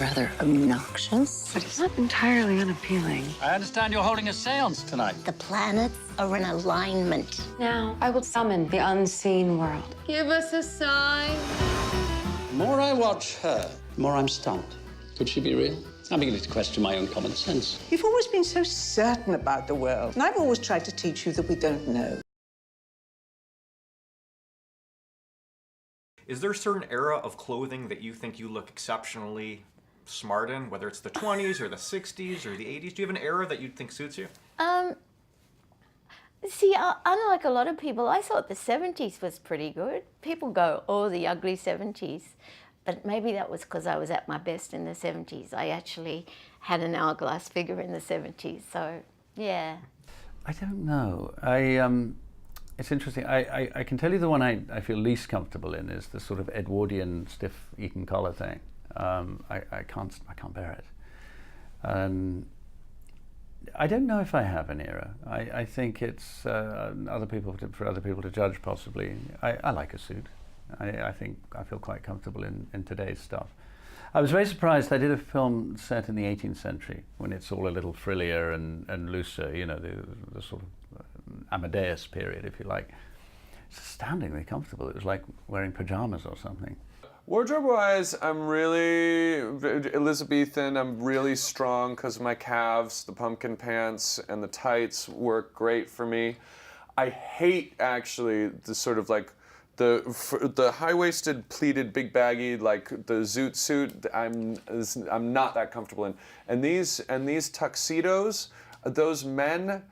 rather obnoxious. But it's not entirely unappealing. I understand you're holding a seance tonight. The planets are in alignment. Now, I will summon the unseen world. Give us a sign. The more I watch her, the more I'm stumped. Could she be real? I'm beginning to question my own common sense. You've always been so certain about the world, and I've always tried to teach you that we don't know. Is there a certain era of clothing that you think you look exceptionally smart in, whether it's the 20s or the 60s or the 80s? Do you have an era that you think suits you? See, unlike a lot of people, I thought the 70s was pretty good. People go, oh, the ugly 70s. But maybe that was because I was at my best in the 70s. I actually had an hourglass figure in the 70s, so yeah. I don't know. It's interesting. I can tell you the one I feel least comfortable in is the sort of Edwardian stiff Eton collar thing. I can't bear it. I don't know if I have an era. I think it's for other people to judge possibly. I like a suit. I think I feel quite comfortable in today's stuff. I was very surprised. I did a film set in the 18th century when it's all a little frillier and looser, you know, the sort of Amadeus period, if you like. It's astoundingly comfortable. It was like wearing pajamas or something. Wardrobe-wise, I'm really Elizabethan. I'm really strong because my calves, the pumpkin pants, and the tights work great for me. I hate, actually, the sort of like the high-waisted, pleated, big baggy, like the zoot suit. I'm not that comfortable in. And these tuxedos, those men.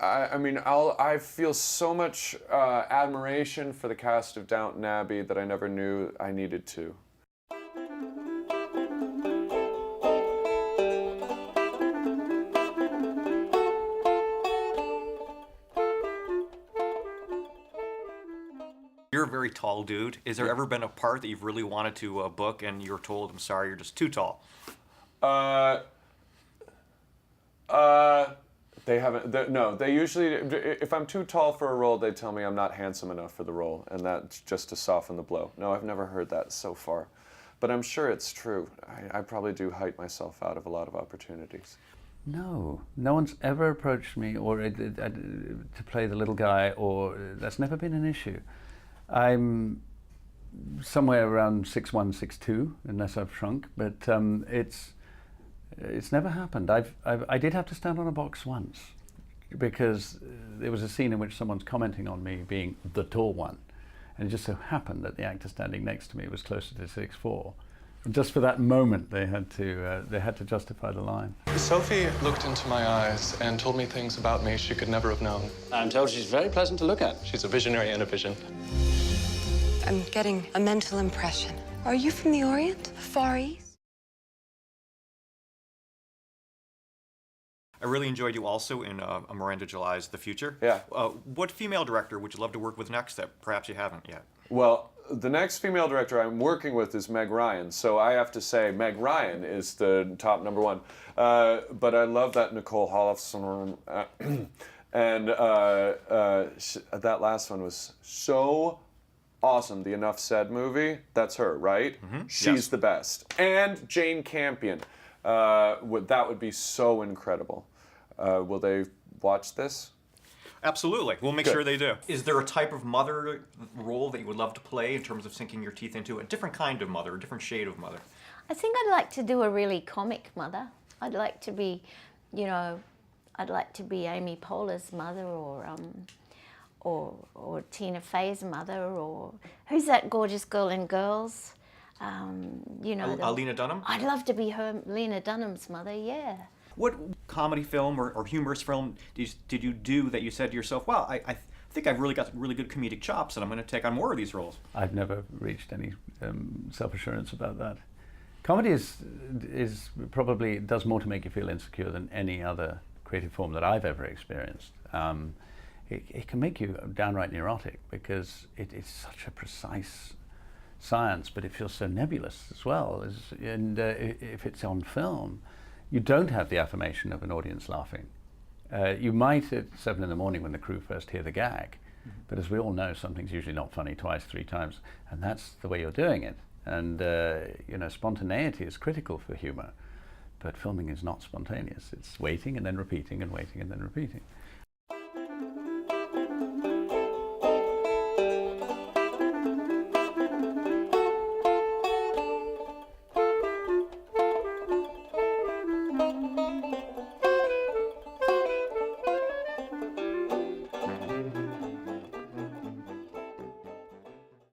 I mean, I feel so much admiration for the cast of Downton Abbey that I never knew I needed to. You're a very tall dude. Has there ever been a part that you've really wanted to book and you're told, I'm sorry, you're just too tall? They haven't. No, they usually. If I'm too tall for a role, they tell me I'm not handsome enough for the role, and that's just to soften the blow. No, I've never heard that so far, but I'm sure it's true. I probably do hype myself out of a lot of opportunities. No one's ever approached me or to play the little guy, or that's never been an issue. I'm somewhere around 6'1", 6'2", unless I've shrunk, but it's never happened. I did have to stand on a box once because there was a scene in which someone's commenting on me being the tall one, and it just so happened that the actor standing next to me was closer to 6'4". And just for that moment, they had to justify the line. Sophie looked into my eyes and told me things about me she could never have known. I'm told she's very pleasant to look at. She's a visionary and a vision. I'm getting a mental impression. Are you from the Orient? Far East? I really enjoyed you also in Miranda July's The Future. Yeah. What female director would you love to work with next that perhaps you haven't yet? Well, the next female director I'm working with is Meg Ryan, so I have to say Meg Ryan is the top #1. But I love that Nicole Holofcener, and that last one was so awesome. The Enough Said movie, that's her, right? Mm-hmm. She's yes. the best. And Jane Campion. That would be so incredible. Will they watch this? Absolutely. We'll make Good. sure they do. Is there a type of mother role that you would love to play in terms of sinking your teeth into? A different kind of mother, a different shade of mother? I think I'd like to do a really comic mother. I'd like to be, you know, I'd like to be Amy Poehler's mother, or Tina Fey's mother, or who's that gorgeous girl in Girls? You know, Lena Dunham? I'd love to be Lena Dunham's mother, yeah. What comedy film or humorous film did you do that you said to yourself, wow, I think I've really got really good comedic chops and I'm going to take on more of these roles? I've never reached any self-assurance about that. Comedy is probably does more to make you feel insecure than any other creative form that I've ever experienced. It can make you downright neurotic because it's such a precise science, but it feels so nebulous as well. And if it's on film, you don't have the affirmation of an audience laughing. You might at 7 in the morning when the crew first hear the gag, but as we all know, something's usually not funny twice, 3 times, and that's the way you're doing it. And you know, spontaneity is critical for humor, but filming is not spontaneous. It's waiting and then repeating and waiting and then repeating.